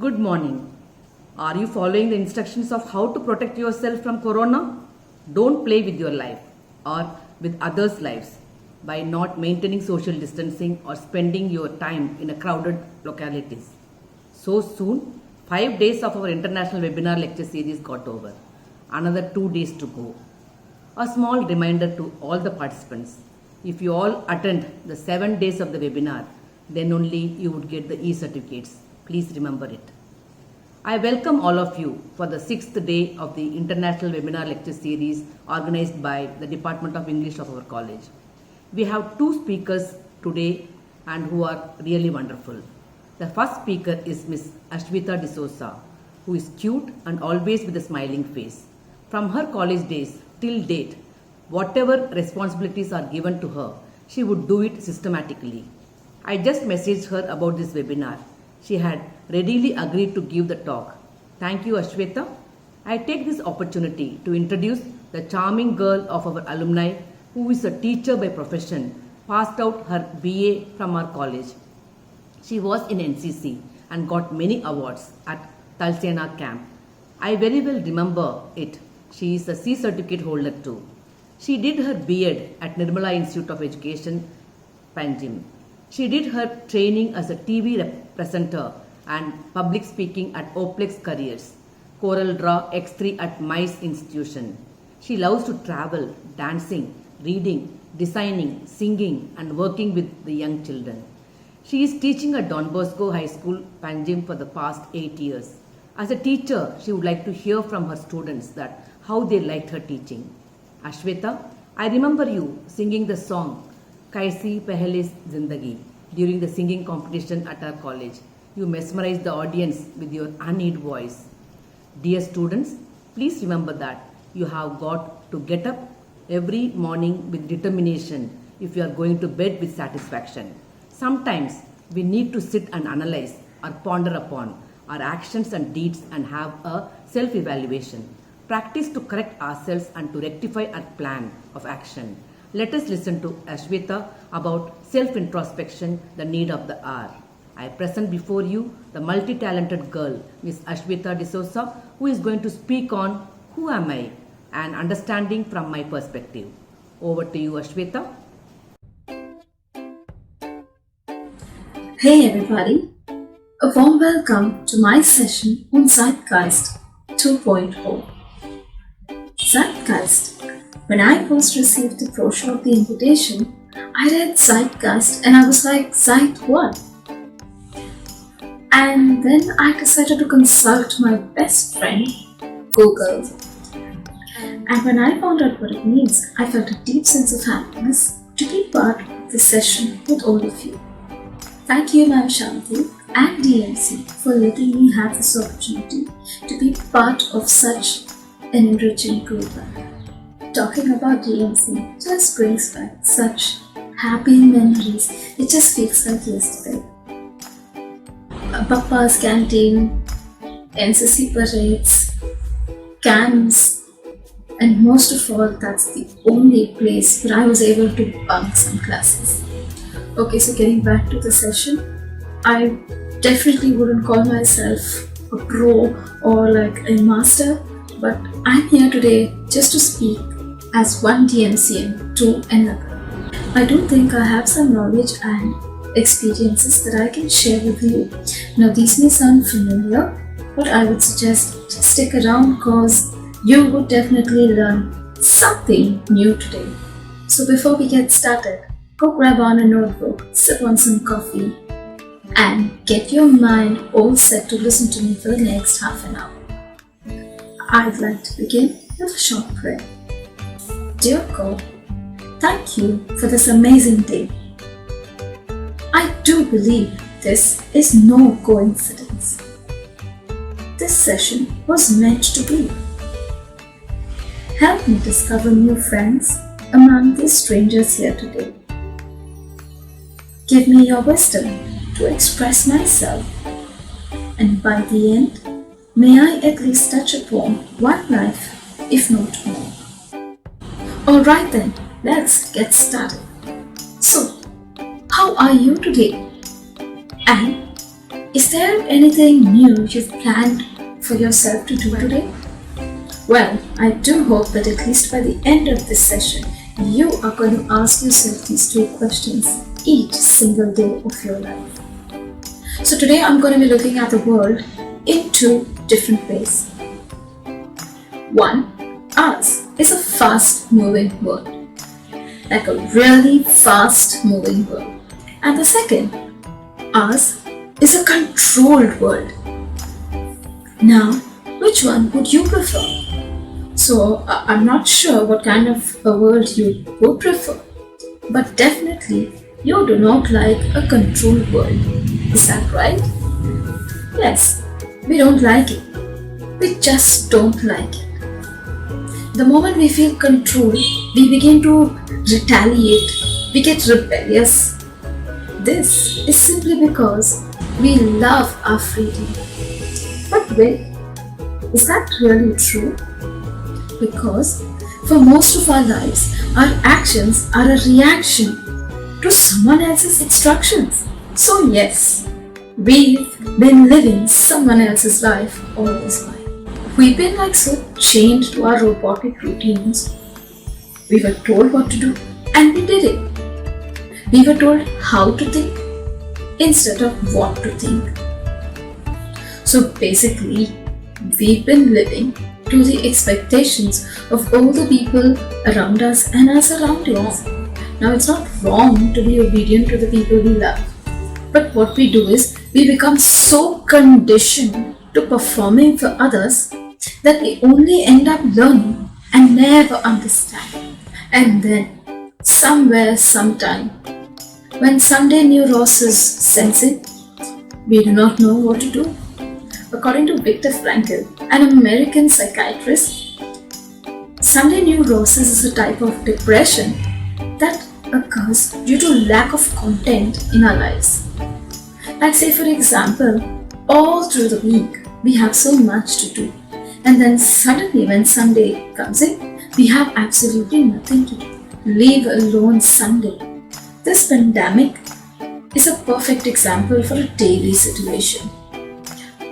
Good morning. Are you following the instructions of how to protect yourself from corona? Don't play with your life or with others' lives by not maintaining social distancing or spending your time in a crowded localities. So soon, 5 days of our international webinar lecture series got over. Another 2 days to go. A small reminder to all the participants. If you all attend the 7 days of the webinar, then only you would get the e-certificates. Please remember it. I welcome all of you for the 6th day of the International Webinar Lecture Series organized by the Department of English of our college. We have 2 speakers today and who are really wonderful. The first speaker is Miss Ashwita D'Souza, who is cute and always with a smiling face. From her college days till date, whatever responsibilities are given to her, she would do it systematically. I just messaged her about this webinar. She had readily agreed to give the talk. Thank you, Ashweta. I take this opportunity to introduce the charming girl of our alumni who is a teacher by profession, passed out her BA from our college. She was in NCC and got many awards at Talsena camp. I very well remember it. She is a C certificate holder too. She did her B.Ed at Nirmala Institute of Education, Panjim. She did her training as a TV presenter and public speaking at Oplex Careers, Coral Draw X3 at MICE Institution. She loves to travel, dancing, reading, designing, singing and working with the young children. She is teaching at Don Bosco High School, Panjim for the past 8 years. As a teacher, she would like to hear from her students that how they liked her teaching. Ashweta, I remember you singing the song Kaisi Pehle Zindagi during the singing competition at our college. You mesmerized the audience with your honeyed voice. Dear students, please remember that you have got to get up every morning with determination if you are going to bed with satisfaction. Sometimes we need to sit and analyze or ponder upon our actions and deeds and have a self-evaluation. Practice to correct ourselves and to rectify our plan of action. Let us listen to Ashweta about self-introspection, the need of the hour. I present before you the multi-talented girl, Miss Ashweta D'Souza, who is going to speak on Who Am I? And understanding from my perspective. Over to you, Ashweta. Hey everybody, a warm welcome to my session on Zeitgeist 2.0. Zeitgeist. When I first received the brochure of the invitation, I read Zeitgeist and I was like, Zeit what? And then I decided to consult my best friend, Google. And when I found out what it means, I felt a deep sense of happiness to be part of this session with all of you. Thank you, Ma'am Shanti and DMC for letting me have this opportunity to be part of such an enriching program. Talking about DMC just brings back such happy memories. It just feels like yesterday. Papa's canteen, NCC parades, camps, and most of all, that's the only place where I was able to bunk some classes. Okay, so getting back to the session, I definitely wouldn't call myself a pro or like a master, but I'm here today just to speak as one DMCian to another. I do think I have some knowledge and experiences that I can share with you. Now these may sound familiar, but I would suggest stick around because you would definitely learn something new today. So before we get started, go grab on a notebook, sip on some coffee, and get your mind all set to listen to me for the next half an hour. I'd like to begin with a short prayer. Dear God, thank you for this amazing day. I do believe this is no coincidence. This session was meant to be. Help me discover new friends among these strangers here today. Give me your wisdom to express myself, and by the end, may I at least touch upon one life, if not more. Alright then, let's get started. So, how are you today? And Is there anything new you've planned for yourself to do today? Well, I do hope that at least by the end of this session, you are going to ask yourself these two questions each single day of your life. So today I'm going to be looking at the world in two different ways. One, ours is a fast moving world, like a really fast moving world. And the second, ours is a controlled world. Now, which one would you prefer? So, I'm not sure what kind of a world you would prefer, but definitely you do not like a controlled world. Is that right? Yes, we don't like it. We just don't like it. The moment we feel controlled, we begin to retaliate, we get rebellious. This is simply because we love our freedom. But wait, is that really true? Because for most of our lives, our actions are a reaction to someone else's instructions. So yes, we've been living someone else's life all this while. We've been like so chained to our robotic routines. We were told what to do and we did it. We were told how to think instead of what to think. So basically, we've been living to the expectations of all the people around us and our surroundings. Now, it's not wrong to be obedient to the people we love, but what we do is we become so conditioned to performing for others that we only end up learning and never understand. And then, somewhere, sometime, when Sunday neurosis sets in, we do not know what to do. According to Viktor Frankl, an American psychiatrist, Sunday neurosis is a type of depression that occurs due to lack of content in our lives. Like say for example, all through the week we have so much to do, and then suddenly when Sunday comes in, we have absolutely nothing to do. Leave alone Sunday. This pandemic is a perfect example for a daily situation.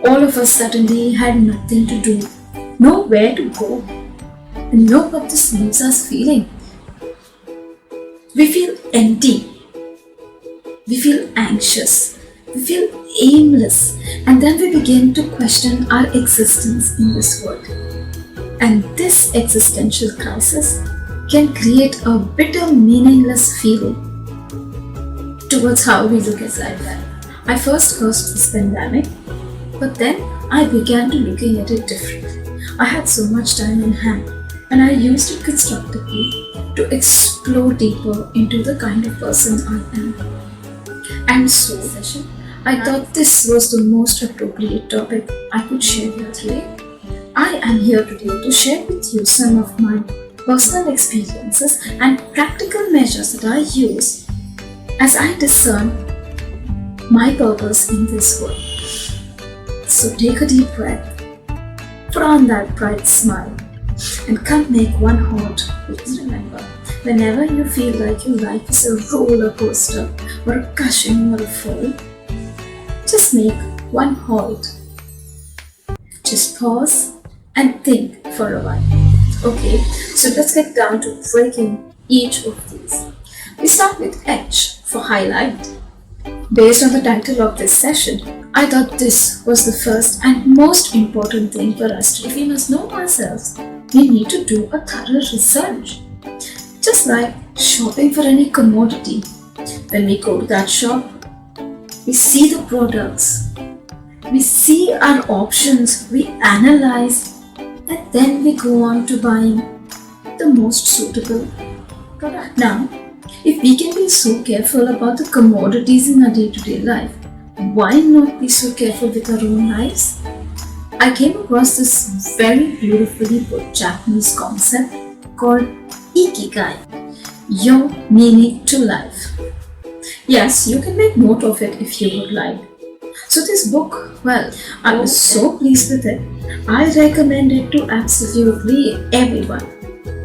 All of us suddenly had nothing to do, nowhere to go, and know what this leaves us feeling. We feel empty, we feel anxious, we feel aimless, and then we begin to question our existence in this world. And this existential crisis can create a bitter, meaningless feeling towards how we look at life. I first cursed this pandemic, but then I began to looking at it differently. I had so much time in hand, and I used it constructively to explore deeper into the kind of person I am. And so, I thought this was the most appropriate topic I could share here today. I am here today to share with you some of my personal experiences and practical measures that I use as I discern my purpose in this world. So take a deep breath, put on that bright smile, and come make one halt. Please remember, whenever you feel like your life is a roller coaster or a cushion or a fall, just make one halt. Just pause and think for a while. Okay, so let's get down to breaking each of these. We start with H for highlight. Based on the title of this session, I thought this was the first and most important thing for us to do. If we must know ourselves, we need to do a thorough research. Just like shopping for any commodity. When we go to that shop, we see the products, we see our options, we analyze, and then we go on to buying the most suitable product. Now, if we can be so careful about the commodities in our day-to-day life, why not be so careful with our own lives? I came across this very beautifully put Japanese concept called Ikigai, your meaning to life. Yes, you can make note of it if you would like. So this book, well, I was so pleased with it. I recommend it to absolutely everyone.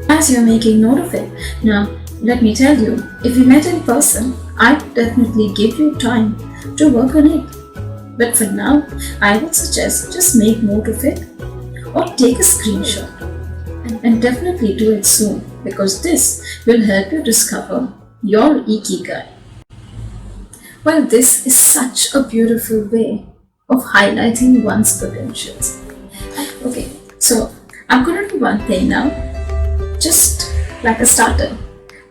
As you're making note of it, now let me tell you, if we met in person, I'd definitely give you time to work on it. But for now, I would suggest just make note of it or take a screenshot. And definitely do it soon because this will help you discover your ikigai. Well, this is such a beautiful way of highlighting one's potentials. Okay, so I'm gonna do one thing now, just like a starter.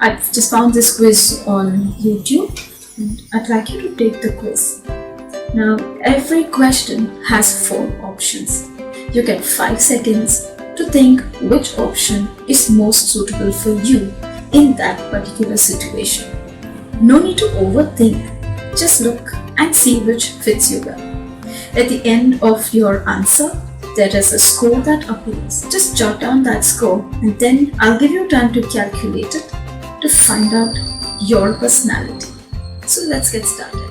I've just found this quiz on YouTube and I'd like you to take the quiz. Now, every question has 4 options. You get 5 seconds to think which option is most suitable for you in that particular situation. No need to overthink. Just look and see which fits you well. At the end of your answer, there is a score that appears. Just jot down that score and then I'll give you time to calculate it to find out your personality. So let's get started.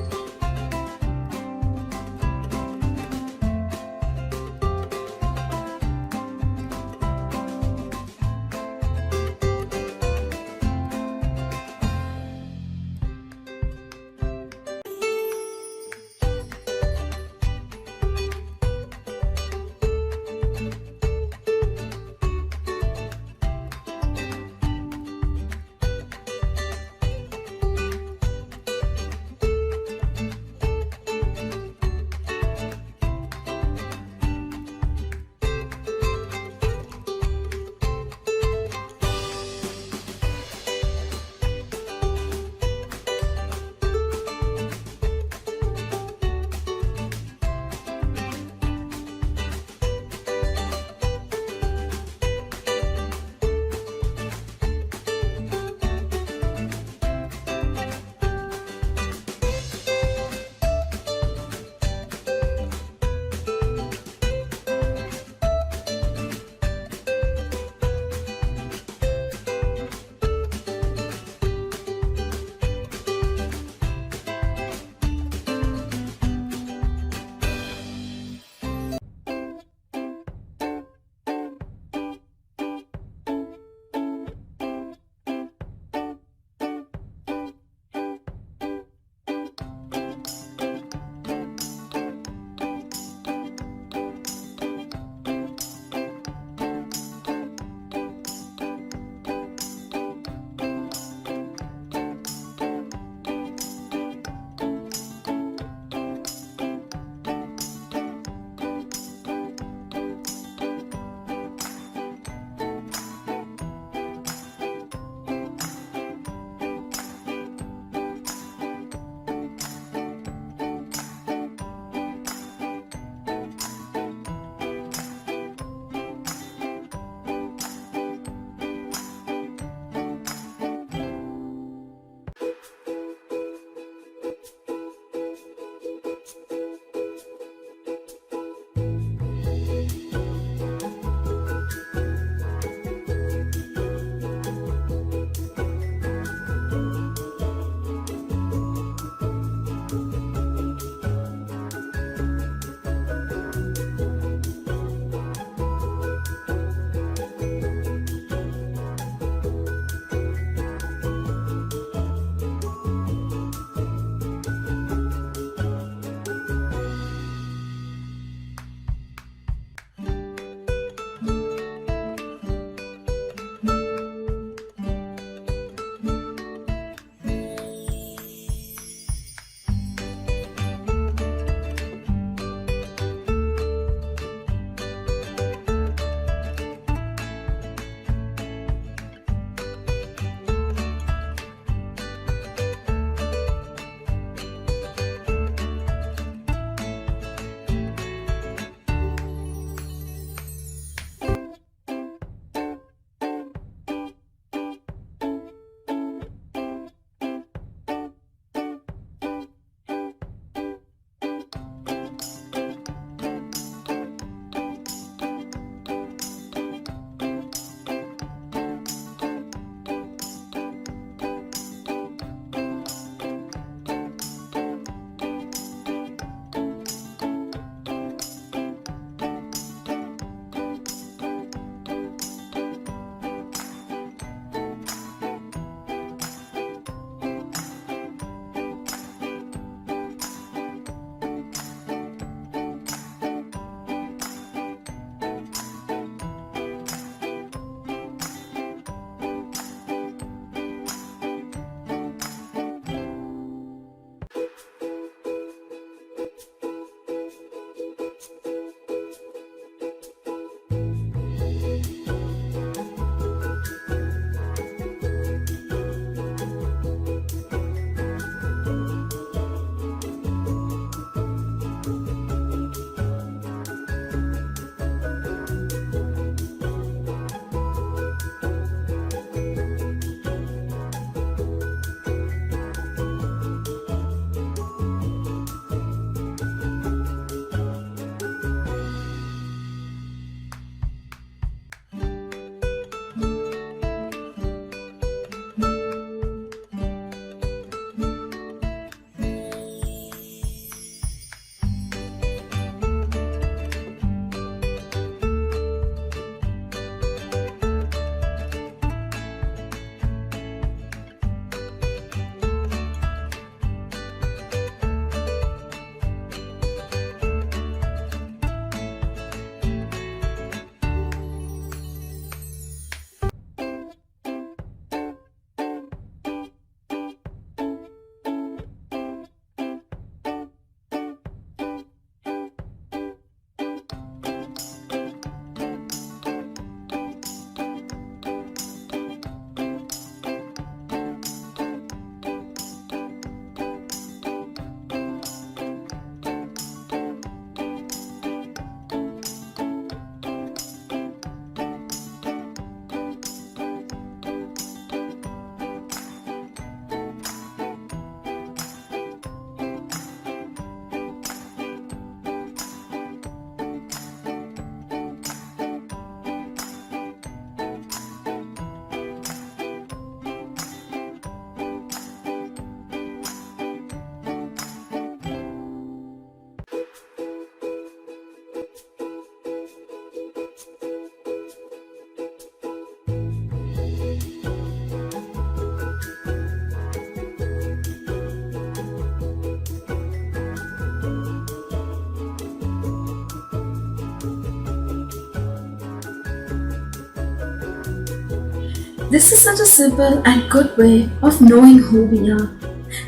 This is such a simple and good way of knowing who we are,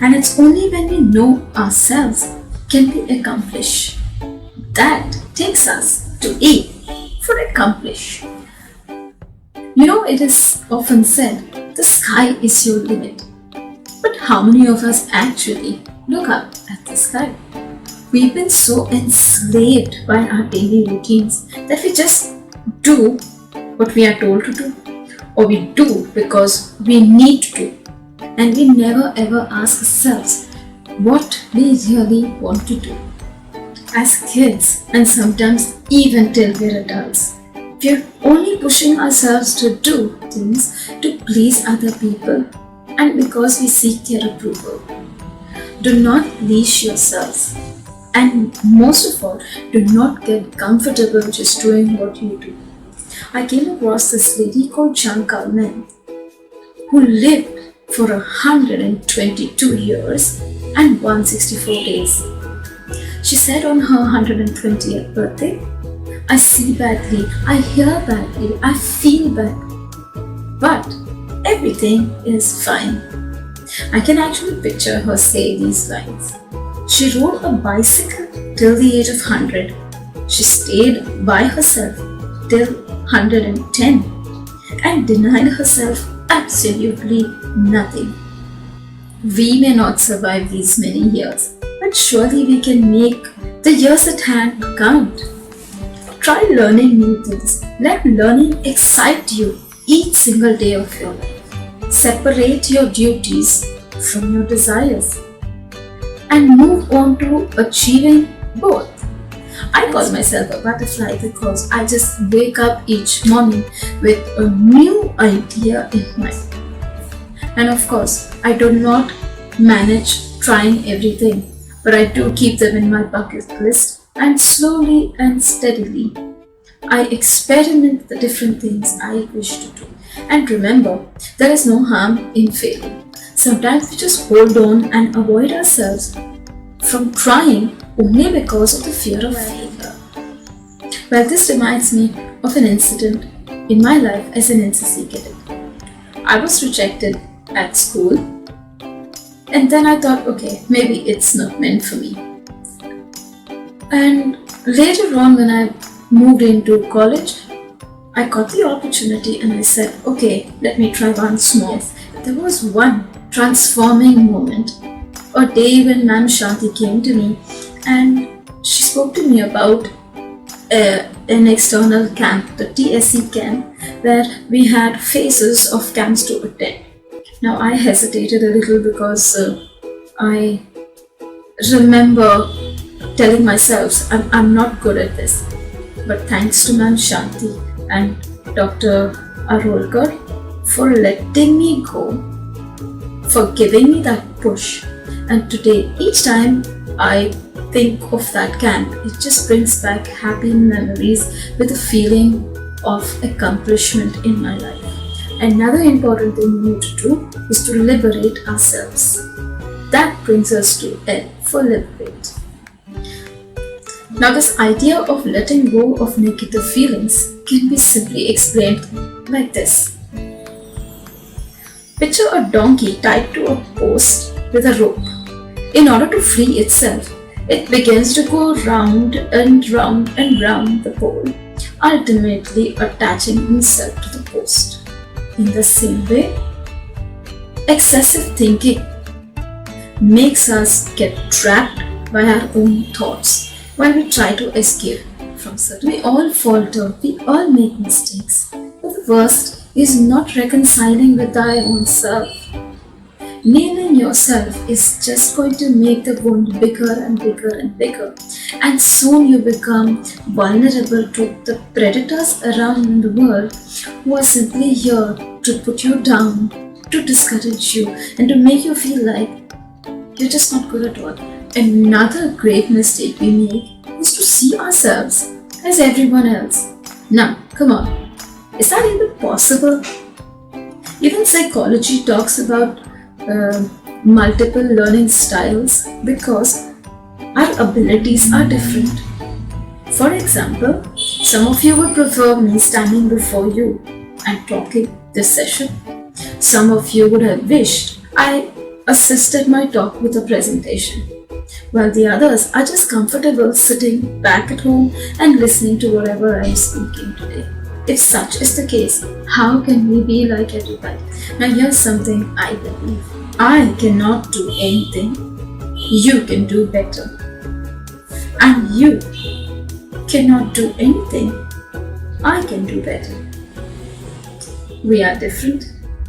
and it's only when we know ourselves can we accomplish. That takes us to A for accomplish. It is often said the sky is your limit. But how many of us actually look up at the sky? We've been so enslaved by our daily routines that we just do what we are told to do, or we do because we need to, and we never ever ask ourselves what we really want to do. As kids, and sometimes even till we're adults, we're only pushing ourselves to do things to please other people and because we seek their approval. Do not leash yourselves, and most of all, do not get comfortable just doing what you do. I came across this lady called Jean Calment who lived for 122 years and 164 days. She said on her 120th birthday, I see badly, I hear badly, I feel badly, but everything is fine. I can actually picture her say these lines. She rode a bicycle till the age of 100. She stayed by herself till 110 and denied herself absolutely nothing. We may not survive these many years, but surely we can make the years at hand count. Try learning new things. Let learning excite you each single day of your life. Separate your duties from your desires and move on to achieving both. I call myself a butterfly because I just wake up each morning with a new idea in mind. And of course, I do not manage trying everything, but I do keep them in my bucket list, and slowly and steadily I experiment the different things I wish to do. And remember, there is no harm in failing. Sometimes we just hold on and avoid ourselves from trying only because of the fear of failure. Well, this reminds me of an incident in my life as an NCC cadet. I was rejected at school, and then I thought, okay, maybe it's not meant for me. And later on, when I moved into college, I got the opportunity and I said, okay, let me try once more. There was one transforming moment, a day when Ma'am Shanti came to me and she spoke to me about an external camp, the TSC camp, where we had phases of camps to attend. Now I hesitated a little because I remember telling myself I'm not good at this. But thanks to Ma'am Shanti and Dr. Arolkar for letting me go, for giving me that push. And today, each time I think of that camp, it just brings back happy memories with a feeling of accomplishment in my life. Another important thing we need to do is to liberate ourselves. That brings us to L for liberate. Now, this idea of letting go of negative feelings can be simply explained like this. Picture a donkey tied to a post with a rope. In order to free itself, it begins to go round and round and round the pole, ultimately attaching himself to the post. In the same way, excessive thinking makes us get trapped by our own thoughts while we try to escape from certain. We all falter, we all make mistakes. But the worst is not reconciling with thy own self. Nailing yourself is just going to make the wound bigger and bigger and bigger, and soon you become vulnerable to the predators around in the world who are simply here to put you down, to discourage you, and to make you feel like you're just not good at all. Another great mistake we make is to see ourselves as everyone else. Now, come on, is that even possible? Even psychology talks about multiple learning styles because our abilities are different. For example, some of you would prefer me standing before you and talking this session. Some of you would have wished I assisted my talk with a presentation, while the others are just comfortable sitting back at home and listening to whatever I am speaking today. If such is the case, how can we be like everybody? Now here's something I believe. I cannot do anything. You can do better. And you cannot do anything. I can do better. We are different.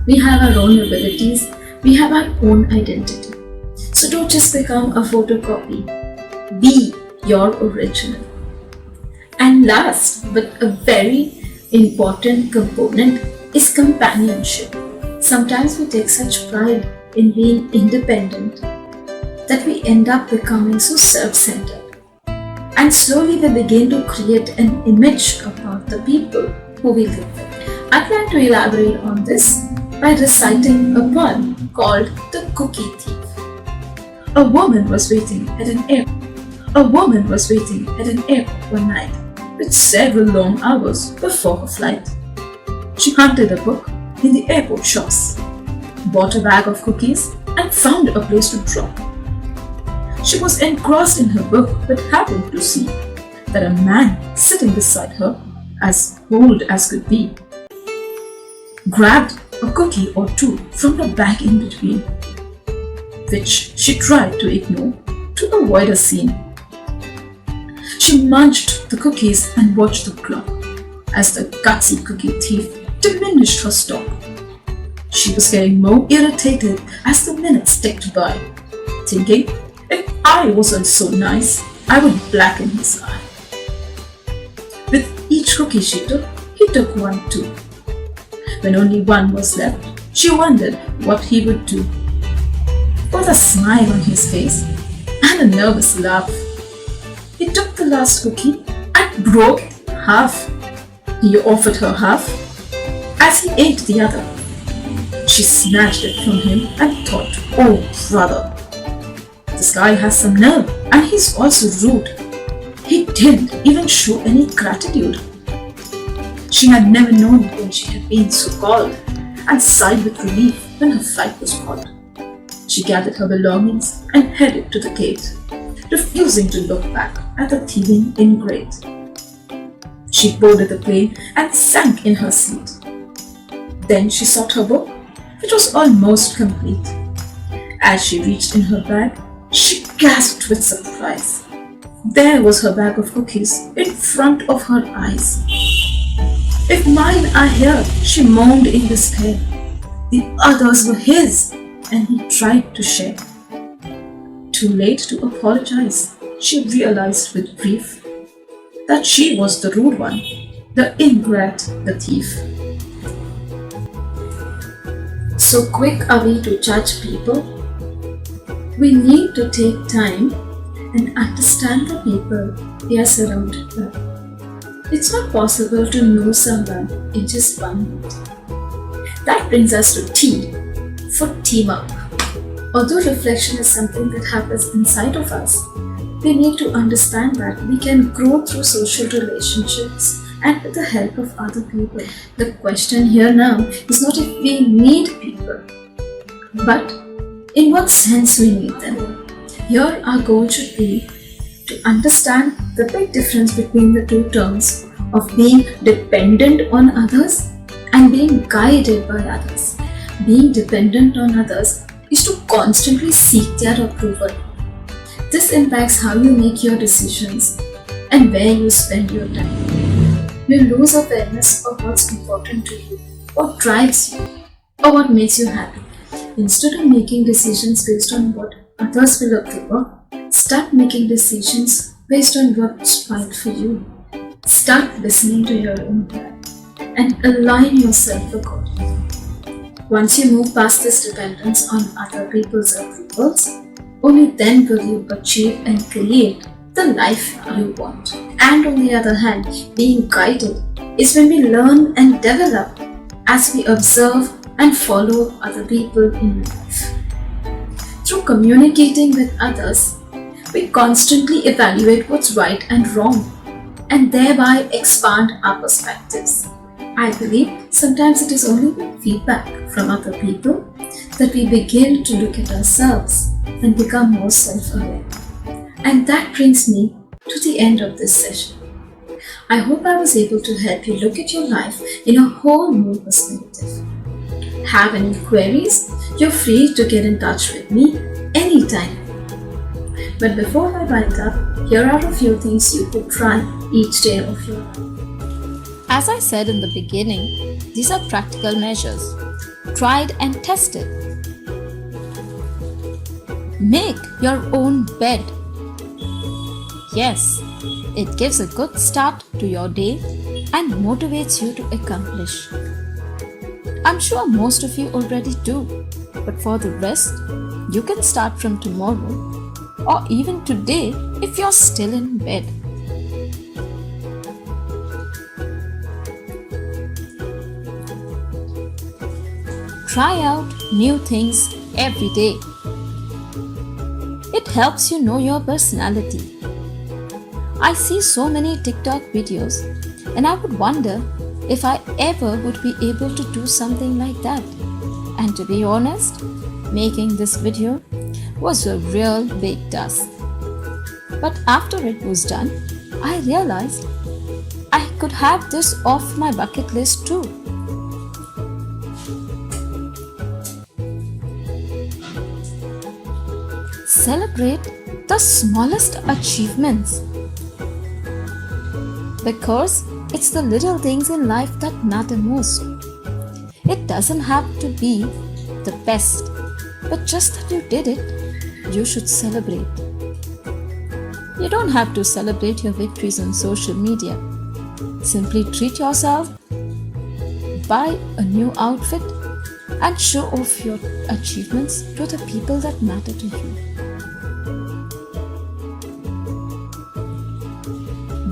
We have our own abilities. We have our own identity. So don't just become a photocopy. Be your original. And last, but a very important component is companionship. Sometimes we take such pride in being independent that we end up becoming so self-centered. And slowly we begin to create an image about the people who we live with. I plan to elaborate on this by reciting a poem called The Cookie Thief. A woman was waiting at an airport. A woman was waiting at an airport one night with several long hours before her flight. She hunted a book in the airport shops, bought a bag of cookies, and found a place to drop. She was engrossed in her book but happened to see that a man sitting beside her, as bold as could be, grabbed a cookie or two from the bag in between, which she tried to ignore to avoid a scene. She munched the cookies and watched the clock as the gutsy cookie thief diminished her stock. She was getting more irritated as the minutes ticked by, thinking, if I wasn't so nice, I would blacken his eye. With each cookie she took, he took one too. When only one was left, she wondered what he would do. With a smile on his face and a nervous laugh, he took the last cookie and broke it in half. He offered her half as he ate the other. She snatched it from him and thought, oh brother, this guy has some nerve and he's also rude. He didn't even show any gratitude. She had never known when she had been so called and sighed with relief when her flight was caught. She gathered her belongings and headed to the gate, refusing to look back at the thieving ingrate. She boarded the plane and sank in her seat. Then she sought her book, which was almost complete. As she reached in her bag, she gasped with surprise. There was her bag of cookies in front of her eyes. If mine are here, she moaned in despair. The others were his, and he tried to share. Too late to apologize, she realized with grief that she was the rude one, the ingrate, the thief. So quick are we to judge people. We need to take time and understand the people we are surrounded by. It's not possible to know someone in just 1 minute. That brings us to T for team up. Although reflection is something that happens inside of us, we need to understand that we can grow through social relationships and with the help of other people. The question here now is not if we need people, but in what sense we need them. Here our goal should be to understand the big difference between the two terms of being dependent on others and being guided by others. Being dependent on others is to constantly seek their approval. This impacts how you make your decisions and where you spend your time. You lose awareness of what's important to you, what drives you, or what makes you happy. Instead of making decisions based on what others will approve of, start making decisions based on what's right for you. Start listening to your own heart and align yourself accordingly. Once you move past this dependence on other people's approvals, only then will you achieve and create the life you want. And on the other hand, being guided is when we learn and develop as we observe and follow other people in life. Through communicating with others, we constantly evaluate what's right and wrong and thereby expand our perspectives. I believe sometimes it is only with feedback from other people that we begin to look at ourselves and become more self aware. And that brings me to the end of this session. I hope I was able to help you look at your life in a whole new perspective. Have any queries? You're free to get in touch with me anytime. But before I wind up, here are a few things you could try each day of your life. As I said in the beginning, these are practical measures, tried and tested. Make your own bed. Yes, it gives a good start to your day and motivates you to accomplish. I'm sure most of you already do, but for the rest, you can start from tomorrow or even today if you're still in bed. Try out new things every day. It helps you know your personality. I see so many TikTok videos and I would wonder if I ever would be able to do something like that. And to be honest, making this video was a real big task. But after it was done, I realized I could have this off my bucket list too. Celebrate the smallest achievements, because it's the little things in life that matter most. It doesn't have to be the best, but just that you did it, you should celebrate. You don't have to celebrate your victories on social media. Simply treat yourself, buy a new outfit, and show off your achievements to the people that matter to you.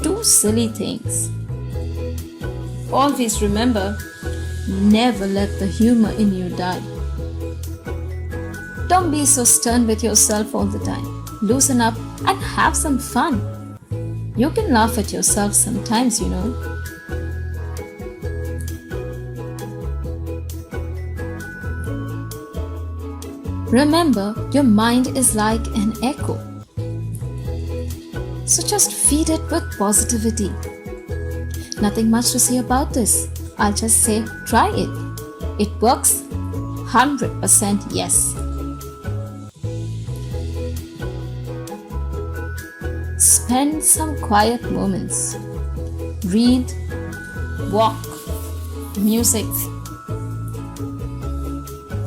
Do silly things. Always remember, never let the humor in you die. Don't be so stern with yourself all the time. Loosen up and have some fun. You can laugh at yourself sometimes, you know. Remember, your mind is like an echo. So just feed it with positivity. Nothing much to say about this. I'll just say try it. It works 100% yes. Spend some quiet moments. Read, walk, music.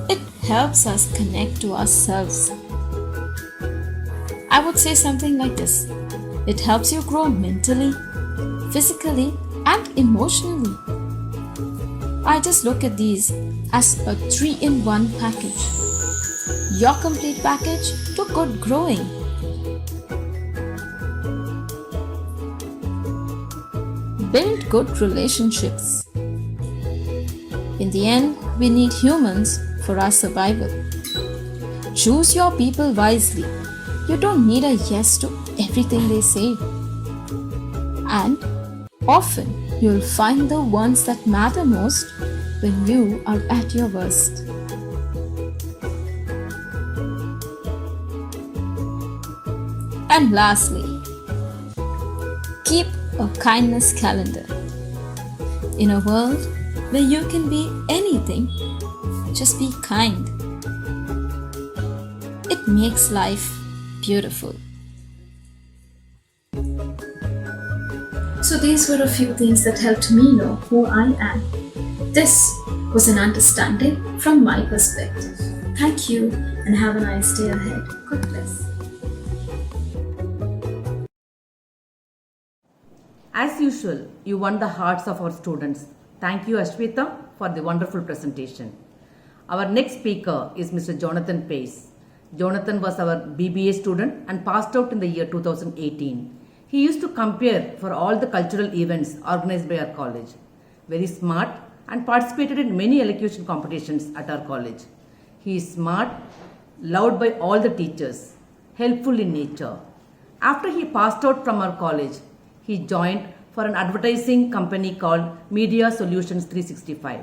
It helps us connect to ourselves. I would say something like this. It helps you grow mentally, physically, and emotionally. I just look at these as a 3-in-1 package. Your complete package to good growing. Build good relationships. In the end, we need humans for our survival. Choose your people wisely. You don't need a yes to everything they say. And often you'll find the ones that matter most when you are at your worst. And lastly, keep a kindness calendar. In a world where you can be anything, just be kind. It makes life beautiful. So these were a few things that helped me know who I am. This was an understanding from my perspective. Thank you and have a nice day ahead. God bless. As usual, you won the hearts of our students. Thank you, Ashwita, for the wonderful presentation. Our next speaker is Mr. Jonathan Pace. Jonathan was our BBA student and passed out in the year 2018. He used to compare for all the cultural events organized by our college. Very smart and participated in many elocution competitions at our college. He is smart, loved by all the teachers, helpful in nature. After he passed out from our college, he joined for an advertising company called Media Solutions 365.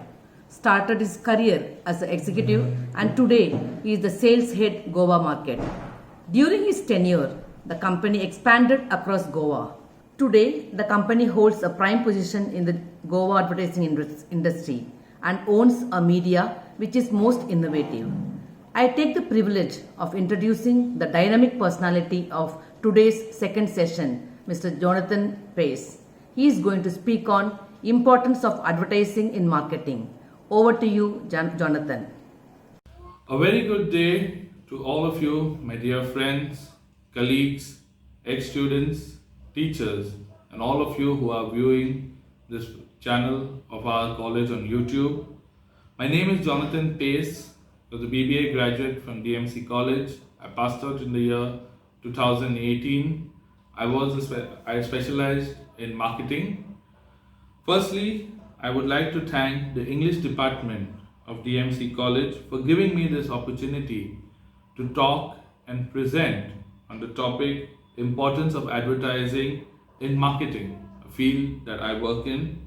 Started his career as an executive and today he is the sales head Goa market. During his tenure, the company expanded across Goa. Today, the company holds a prime position in the Goa advertising industry and owns a media which is most innovative. I take the privilege of introducing the dynamic personality of today's second session, Mr. Jonathan Pace. He is going to speak on importance of advertising in marketing. Over to you, Jonathan. A very good day to all of you, my dear friends, colleagues, ex-students, teachers, and all of you who are viewing this channel of our college on YouTube. My name is Jonathan Pace. I was a BBA graduate from DMC College. I passed out in the year 2018. I specialized in marketing. Firstly, I would like to thank the English department of DMC College for giving me this opportunity to talk and present on the topic importance of advertising in marketing, a field that I work in.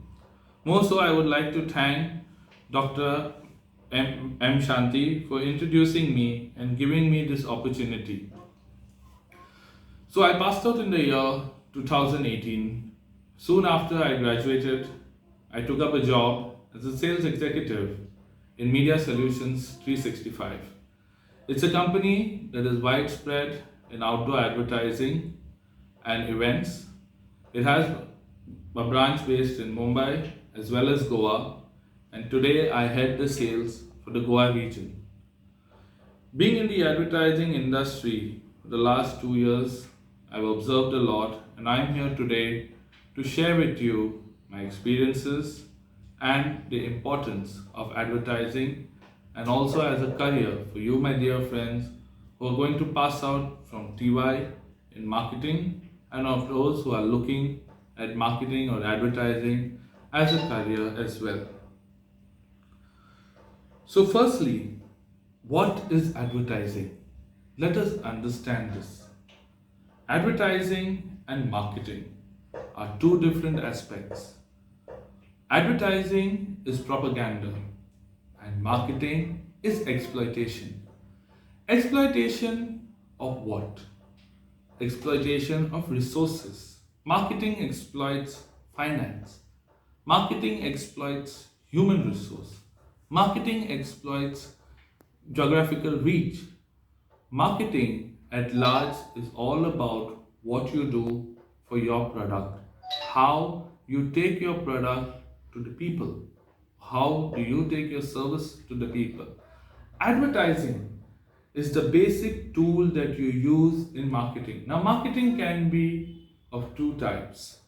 More so, I would like to thank Dr. M. Shanti for introducing me and giving me this opportunity. So I passed out in the year 2018. Soon after I graduated, I took up a job as a sales executive in Media Solutions 365. It's a company that is widespread in outdoor advertising and events. It has a branch based in Mumbai as well as Goa, and today I head the sales for the Goa region. Being in the advertising industry for the last 2 years, I've observed a lot, and I'm here today to share with you my experiences and the importance of advertising, and also as a career for you, my dear friends, who are going to pass out from TY in marketing, and of those who are looking at marketing or advertising as a career as well. So firstly, what is advertising? Let us understand this. Advertising and marketing are two different aspects. Advertising is propaganda and marketing is exploitation. Exploitation of what? Exploitation of resources. Marketing exploits finance. Marketing exploits human resource. Marketing exploits geographical reach. Marketing at large is all about what you do for your product, how you take your product to the people, how do you take your service to the people. Advertising is the basic tool that you use in marketing. Now, marketing can be of two types: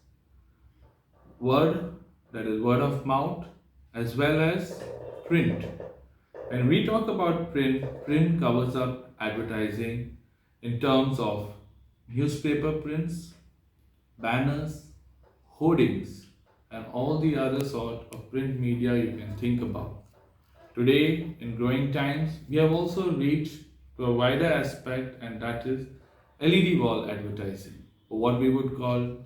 word, that is word of mouth, as well as print. When we talk about print, print covers up advertising in terms of newspaper prints, banners, hoardings, and all the other sort of print media you can think about. Today, in growing times, we have also reached to a wider aspect, and that is LED wall advertising, or what we would call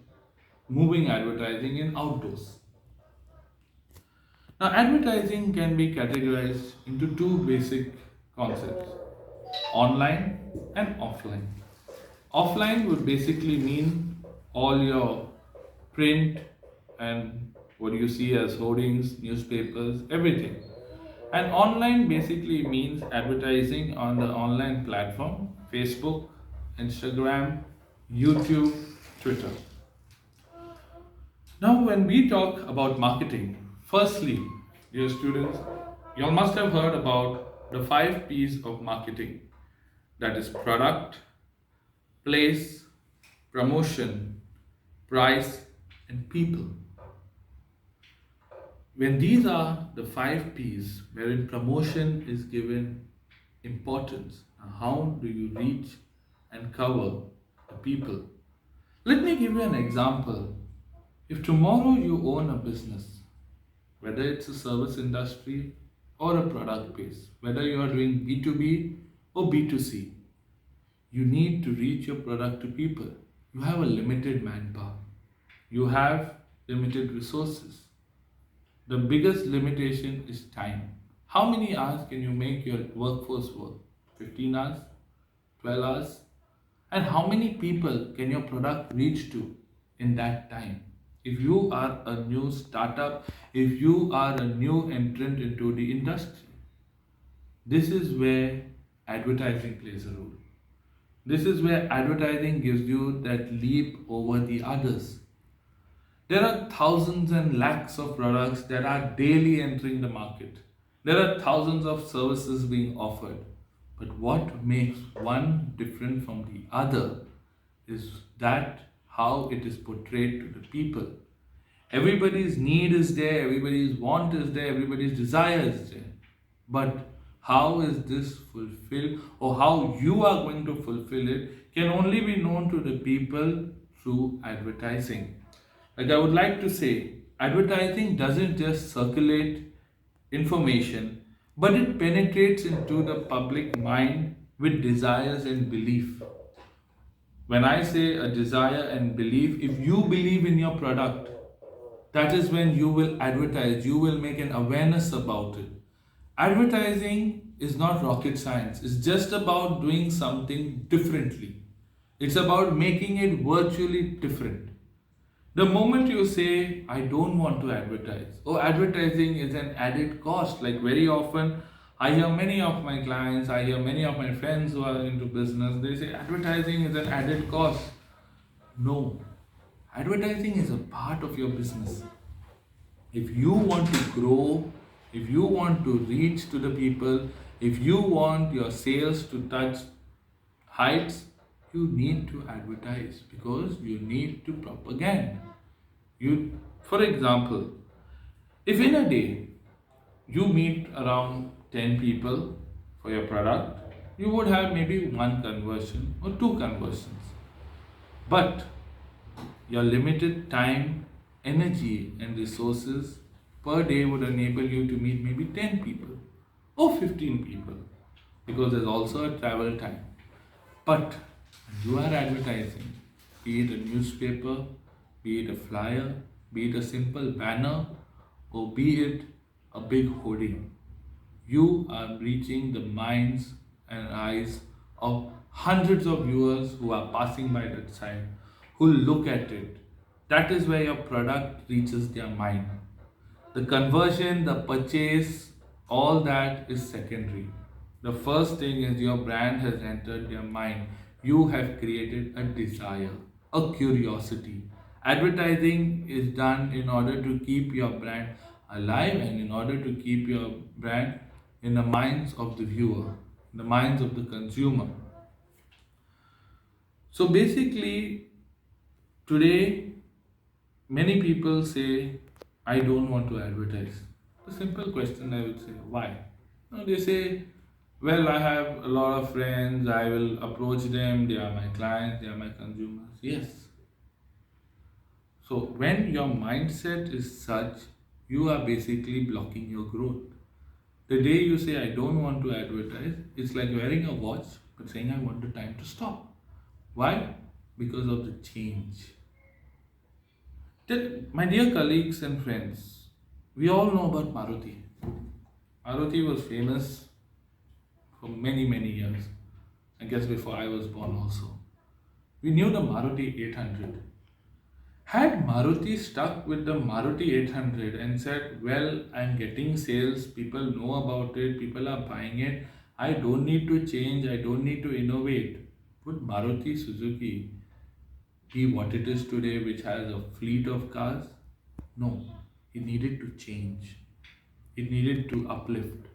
moving advertising in outdoors. Now, advertising can be categorized into two basic concepts: online and offline. Offline would basically mean all your print and what you see as hoardings, newspapers, everything. And online basically means advertising on the online platform: Facebook, Instagram, YouTube, Twitter. Now, when we talk about marketing, firstly, dear students, you all must have heard about the 5 P's of marketing, that is product, place, promotion, price, and people. When these are the 5 P's, wherein promotion is given importance, how do you reach and cover the people? Let me give you an example. If tomorrow you own a business, whether it's a service industry or a product base, whether you are doing B2B or B2C, you need to reach your product to people. You have a limited manpower. You have limited resources. The biggest limitation is time. How many hours can you make your workforce work? 15 hours? 12 hours? And how many people can your product reach to in that time? If you are a new startup, if you are a new entrant into the industry, this is where advertising plays a role. This is where advertising gives you that leap over the others. There are thousands and lakhs of products that are daily entering the market. There are thousands of services being offered. But what makes one different from the other is that how it is portrayed to the people. Everybody's need is there, everybody's want is there, everybody's desire is there. But how is this fulfilled, or how you are going to fulfill it, can only be known to the people through advertising. Like I would like to say, advertising doesn't just circulate information, but it penetrates into the public mind with desires and belief. When I say a desire and belief, if you believe in your product, that is when you will advertise, you will make an awareness about it. Advertising is not rocket science, it's just about doing something differently. It's about making it virtually different. The moment you say, I don't want to advertise, or advertising is an added cost, like very often I hear many of my clients, I hear many of my friends who are into business, they say advertising is an added cost. No, advertising is a part of your business. If you want to grow, if you want to reach to the people, if you want your sales to touch heights, you need to advertise because you need to propaganda. For example, if in a day you meet around 10 people for your product, you would have maybe one conversion or two conversions. But your limited time, energy, and resources per day would enable you to meet maybe 10 people or 15 people because there's also a travel time. But when you are advertising, be it a newspaper, be it a flyer, be it a simple banner, or be it a big hoarding, you are reaching the minds and eyes of hundreds of viewers who are passing by that side, who look at it. That is where your product reaches their mind. The conversion, the purchase, all that is secondary. The first thing is your brand has entered their mind. You have created a desire, a curiosity. Advertising is done in order to keep your brand alive and in order to keep your brand in the minds of the viewer, in the minds of the consumer. So basically, today, many people say, I don't want to advertise. The simple question I would say, why? No, they say, well, I have a lot of friends, I will approach them, they are my clients, they are my consumers. Yes. So when your mindset is such, you are basically blocking your growth. The day you say, I don't want to advertise, it's like wearing a watch but saying, I want the time to stop. Why? Because of the change. My dear colleagues and friends, we all know about Maruti. Maruti was famous for many, many years. I guess before I was born also. We knew the Maruti 800. Had Maruti stuck with the Maruti 800 and said, well, I'm getting sales, people know about it, people are buying it, I don't need to change, I don't need to innovate, would Maruti Suzuki be what it is today, which has a fleet of cars? No, it needed to change. It needed to uplift.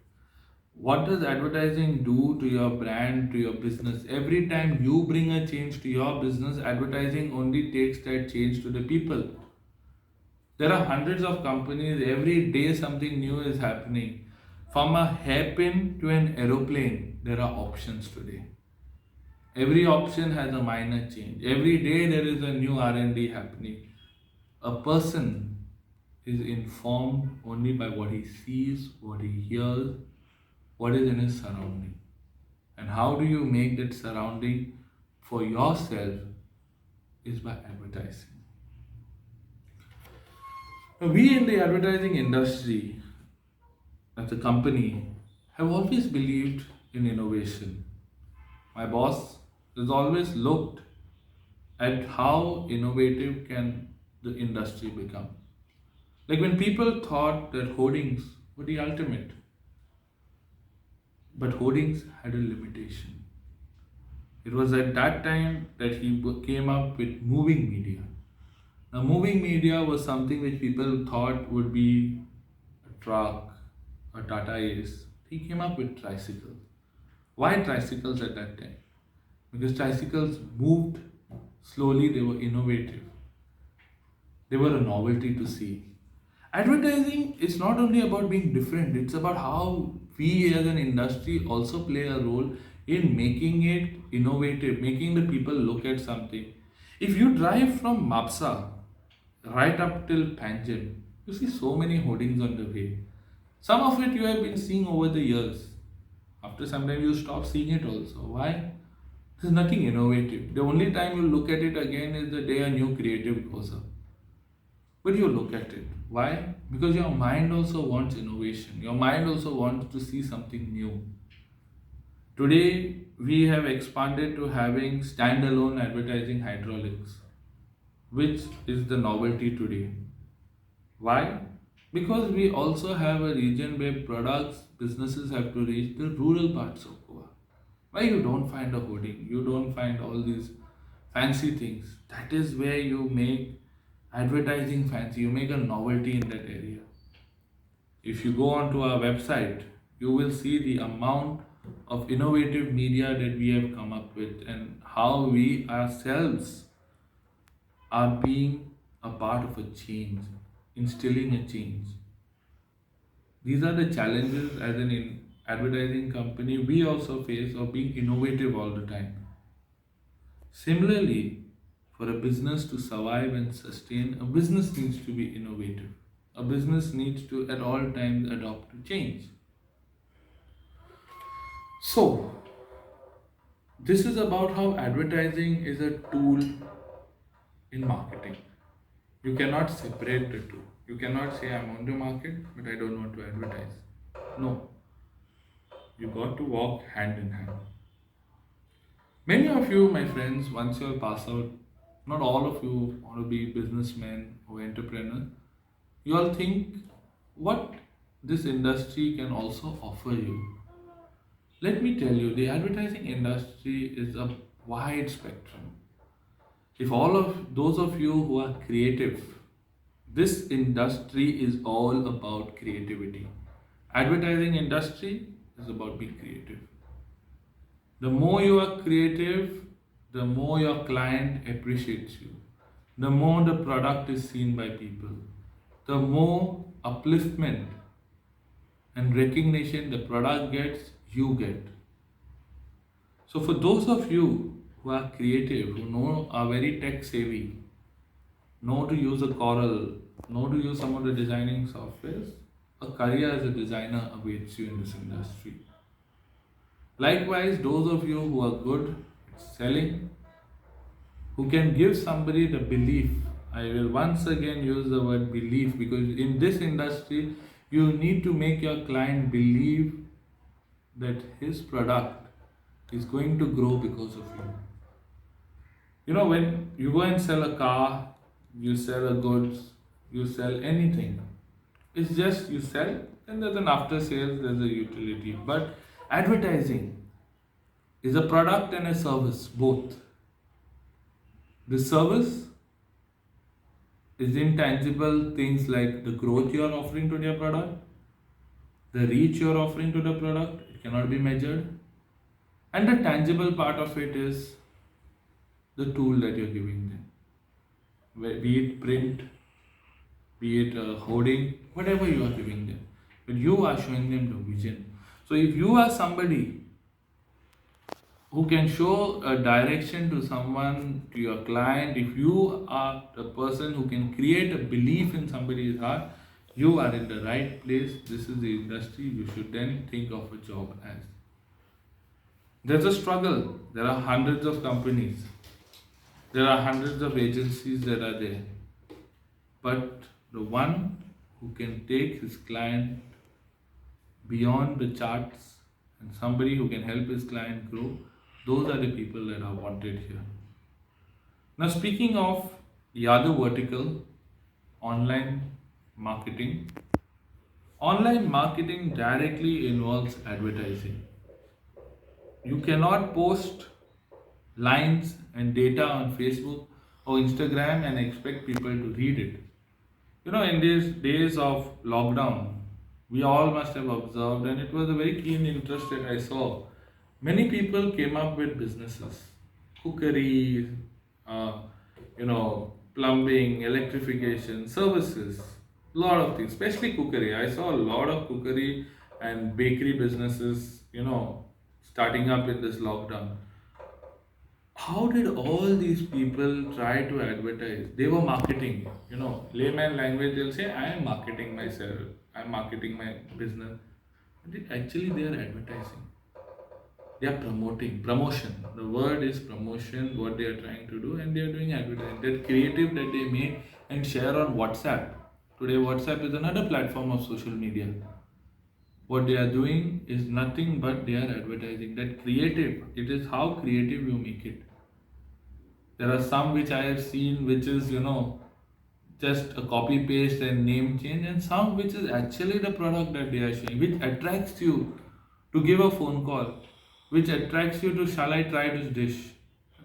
What does advertising do to your brand, to your business? Every time you bring a change to your business, advertising only takes that change to the people. There are hundreds of companies, every day something new is happening. From a hairpin to an aeroplane, there are options today. Every option has a minor change. Every day there is a new R&D happening. A person is informed only by what he sees, what he hears, what is in his surrounding. And how do you make that surrounding for yourself is by advertising. Now, we in the advertising industry, as a company, have always believed in innovation. My boss has always looked at how innovative can the industry become. Like when people thought that hoardings were the ultimate, but hoardings had a limitation. It was at that time that he came up with moving media. Now, moving media was something which people thought would be a truck, a Tata Ace. He came up with tricycles. Why tricycles at that time? Because tricycles moved slowly, they were innovative, they were a novelty to see. Advertising is not only about being different, it's about how we as an industry also play a role in making it innovative, making the people look at something. If you drive from Mapsa right up till Panjim, you see so many hoardings on the way. Some of it you have been seeing over the years. After some time, you stop seeing it also. Why? There's nothing innovative. The only time you look at it again is the day a new creative goes up. But you look at it. Why? Because your mind also wants innovation. Your mind also wants to see something new. Today, we have expanded to having standalone advertising hydraulics, which is the novelty today. Why? Because we also have a region where products, businesses have to reach the rural parts of Goa. Why you don't find a hoarding, you don't find all these fancy things. That is where you make advertising fancy, you make a novelty in that area. If you go onto our website, you will see the amount of innovative media that we have come up with and how we ourselves are being a part of a change, instilling a change. These are the challenges as an advertising company we also face of being innovative all the time. Similarly, for a business to survive and sustain, a business needs to be innovative. A business needs to at all times adopt to change. So, this is about how advertising is a tool in marketing. You cannot separate the two. You cannot say, I'm on the market, but I don't want to advertise. No. You got to walk hand in hand. Many of you, my friends, once you pass out, not all of you want to be businessmen or entrepreneurs. You all think what this industry can also offer you. Let me tell you, the advertising industry is a wide spectrum. If all of those of you who are creative, this industry is all about creativity. Advertising industry is about being creative. The more you are creative, the more your client appreciates you. The more the product is seen by people. The more upliftment and recognition the product gets, you get. So for those of you who are creative, who are very tech savvy, know to use a Corel, know to use some of the designing softwares, a career as a designer awaits you in this industry. Likewise, those of you who are good at selling, who can give somebody the belief. I will once again use the word belief because in this industry, you need to make your client believe that his product is going to grow because of you. You know, when you go and sell a car, you sell a goods, you sell anything. It's just you sell and there's an after sales, there's a utility. But advertising is a product and a service, both. The service is intangible things like the growth you are offering to their product, the reach you are offering to the product, it cannot be measured. And the tangible part of it is the tool that you're giving them. Be it print, be it a hoarding, whatever you are giving them. But you are showing them the vision. So if you are somebody who can show a direction to someone, to your client, if you are the person who can create a belief in somebody's heart, you are in the right place. This is the industry you should then think of a job as. There's a struggle. There are hundreds of companies. There are hundreds of agencies that are there. But the one who can take his client beyond the charts and somebody who can help his client grow, those are the people that are wanted here. Now, speaking of the other vertical, marketing, online marketing directly involves advertising. You cannot post lines and data on Facebook or Instagram and expect people to read it. In these days of lockdown, we all must have observed, and it was a very keen interest that I saw. Many people came up with businesses, cookery, uh, plumbing, electrification, services, lot of things, especially cookery. I saw a lot of cookery and bakery businesses, starting up in this lockdown. How did all these people try to advertise? They were marketing. Layman language, they'll say, I am marketing myself, I'm marketing my business. But actually, they are advertising. They are promotion. The word is promotion, what they are trying to do, and they are doing advertising. That creative that they make and share on WhatsApp. Today, WhatsApp is another platform of social media. What they are doing is nothing but they are advertising. That creative, it is how creative you make it. There are some which I have seen which is, just a copy paste and name change, and some which is actually the product that they are showing, which attracts you to give a phone call, which attracts you to, shall I try this dish?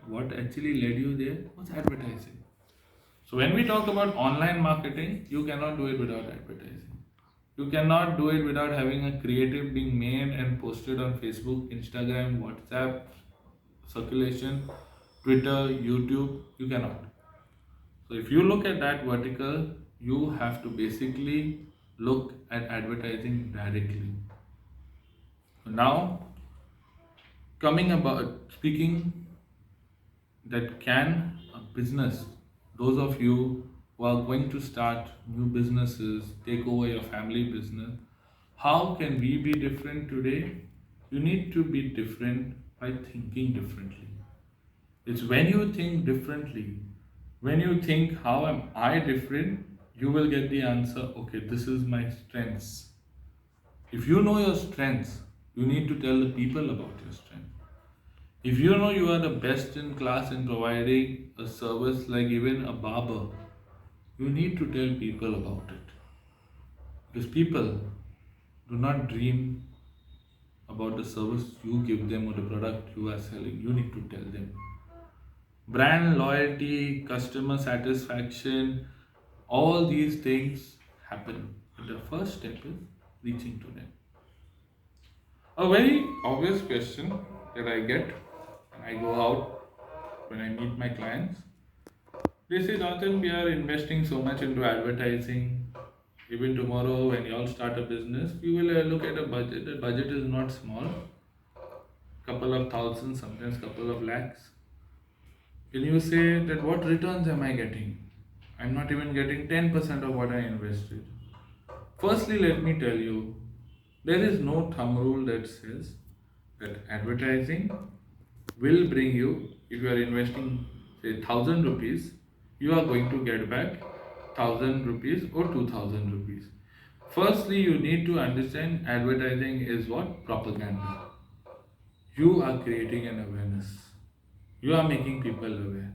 What actually led you there was advertising. So when we talk about online marketing, you cannot do it without advertising. You cannot do it without having a creative being made and posted on Facebook, Instagram, WhatsApp, circulation, Twitter, YouTube. You cannot. So if you look at that vertical, you have to basically look at advertising directly. Now, speaking that can a business, those of you who are going to start new businesses, take over your family business, how can we be different today? You need to be different by thinking differently. It's when you think differently, when you think, how am I different, you will get the answer, okay, this is my strengths. If you know your strengths, you need to tell the people about your strengths. If you know you are the best in class in providing a service like even a barber, you need to tell people about it. Because people do not dream about the service you give them or the product you are selling. You need to tell them. Brand loyalty, customer satisfaction, all these things happen. But the first step is reaching to them. A very obvious question that I get when I go out, when I meet my clients, they say, Jonathan, we are investing so much into advertising. Even tomorrow, when you all start a business, you will look at a budget. The budget is not small, couple of thousands, sometimes couple of lakhs. Can you say that what returns am I getting? I'm not even getting 10% of what I invested. Firstly, let me tell you, there is no thumb rule that says that advertising will bring you, if you are investing say 1,000 rupees, you are going to get back 1,000 rupees or 2,000 rupees. Firstly, you need to understand advertising is what? Propaganda. You are creating an awareness. You are making people aware.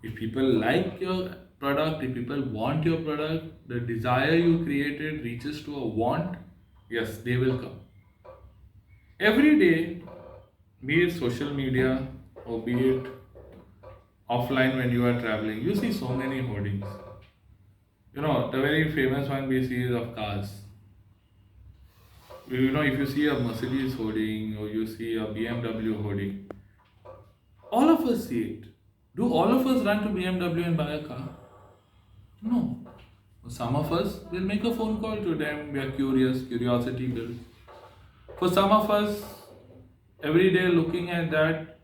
If people like your product, if people want your product, the desire you created reaches to a want, yes, they will come. Every day, be it social media or be it offline when you are traveling, you see so many hoardings. The very famous one we see is of cars. If you see a Mercedes hoarding or you see a BMW hoarding, all of us see it. Do all of us run to BMW and buy a car? No. Some of us will make a phone call to them. We are curious, curiosity builds. For some of us, every day looking at that,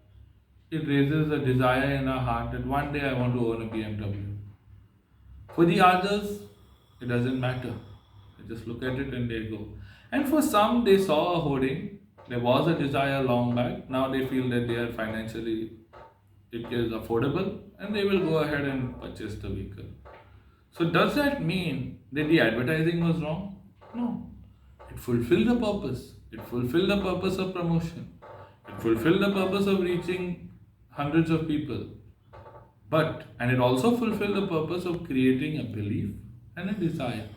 it raises a desire in our heart that one day I want to own a BMW. For the others, it doesn't matter. They just look at it and they go. And for some, they saw a hoarding. There was a desire long back. Now they feel that they are financially, it is affordable and they will go ahead and purchase the vehicle. So, does that mean that the advertising was wrong? No. It fulfilled the purpose. It fulfilled the purpose of promotion. It fulfilled the purpose of reaching hundreds of people. And it also fulfilled the purpose of creating a belief and a desire.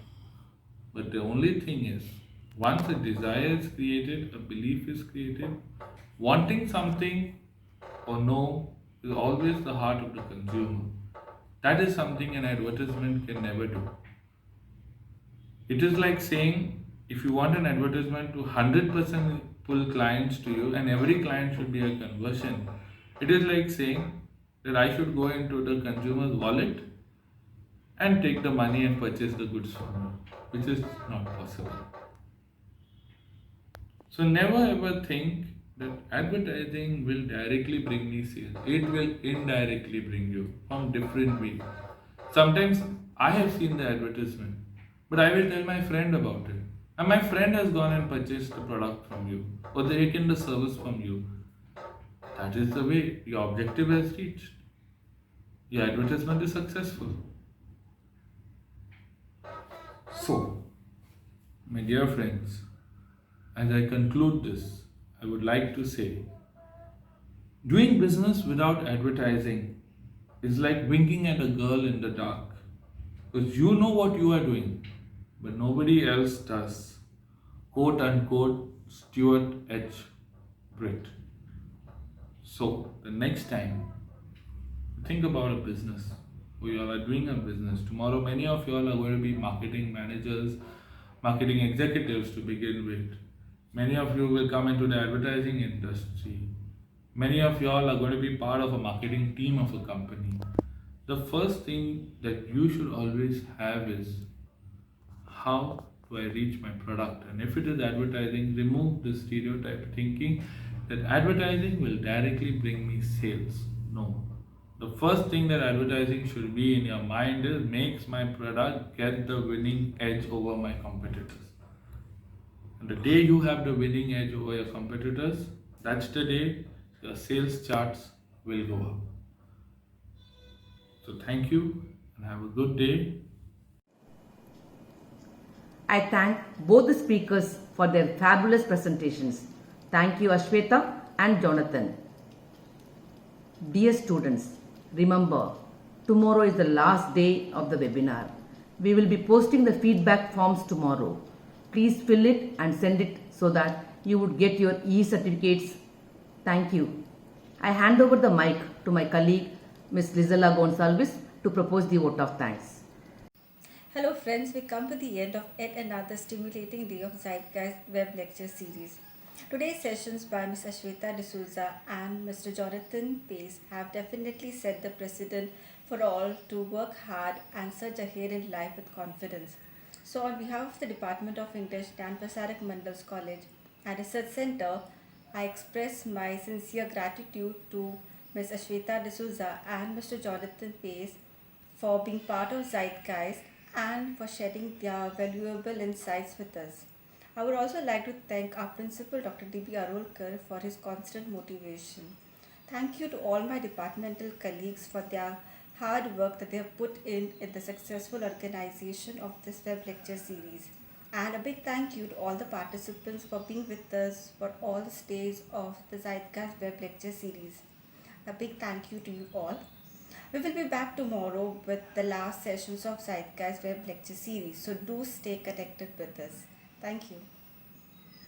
But the only thing is, once a desire is created, a belief is created, wanting something or no is always the heart of the consumer. That is something an advertisement can never do. It is like saying if you want an advertisement to 100% pull clients to you and every client should be a conversion, it is like saying that I should go into the consumer's wallet and take the money and purchase the goods from you, which is not possible. So never ever think that advertising will directly bring me sales. It will indirectly bring you from different ways. Sometimes I have seen the advertisement, but I will tell my friend about it. And my friend has gone and purchased the product from you or taken the service from you. That is the way your objective has reached. Your advertisement is successful. So, my dear friends, as I conclude this, I would like to say doing business without advertising is like winking at a girl in the dark because you know what you are doing, but nobody else does. Quote unquote, Stuart H. Britt. So, the next time, think about a business. We all are doing a business. Tomorrow, many of you all are going to be marketing managers, marketing executives to begin with. Many of you will come into the advertising industry. Many of you all are going to be part of a marketing team of a company. The first thing that you should always have is how do I reach my product? And if it is advertising, remove the stereotype thinking that advertising will directly bring me sales. No. The first thing that advertising should be in your mind is makes my product get the winning edge over my competitors. And the day you have the winning edge over your competitors, that's the day your sales charts will go up. So thank you and have a good day. I thank both the speakers for their fabulous presentations. Thank you, Ashweta and Jonathan. Dear students, remember, tomorrow is the last day of the webinar. We will be posting the feedback forms tomorrow. Please fill it and send it so that you would get your e-certificates. Thank you. I hand over the mic to my colleague, Ms. Lizella Gonsalves, to propose the vote of thanks. Hello friends, we come to the end of yet another stimulating day of Zeitgeist web lecture series. Today's sessions by Ms. Ashweta D'Souza and Mr. Jonathan Pace have definitely set the precedent for all to work hard and surge ahead in life with confidence. So on behalf of the Department of English, Dan Prasarak Mandal's College and Research Center, I express my sincere gratitude to Ms. Ashweta D'Souza and Mr. Jonathan Pace for being part of Zeitgeist and for sharing their valuable insights with us. I would also like to thank our principal, Dr. D.B. Arolkar, for his constant motivation. Thank you to all my departmental colleagues for their hard work that they have put in the successful organization of this web lecture series. And a big thank you to all the participants for being with us for all the stays of the Zeitgeist web lecture series. A big thank you to you all. We will be back tomorrow with the last sessions of Zeitgeist web lecture series, so do stay connected with us. Thank you.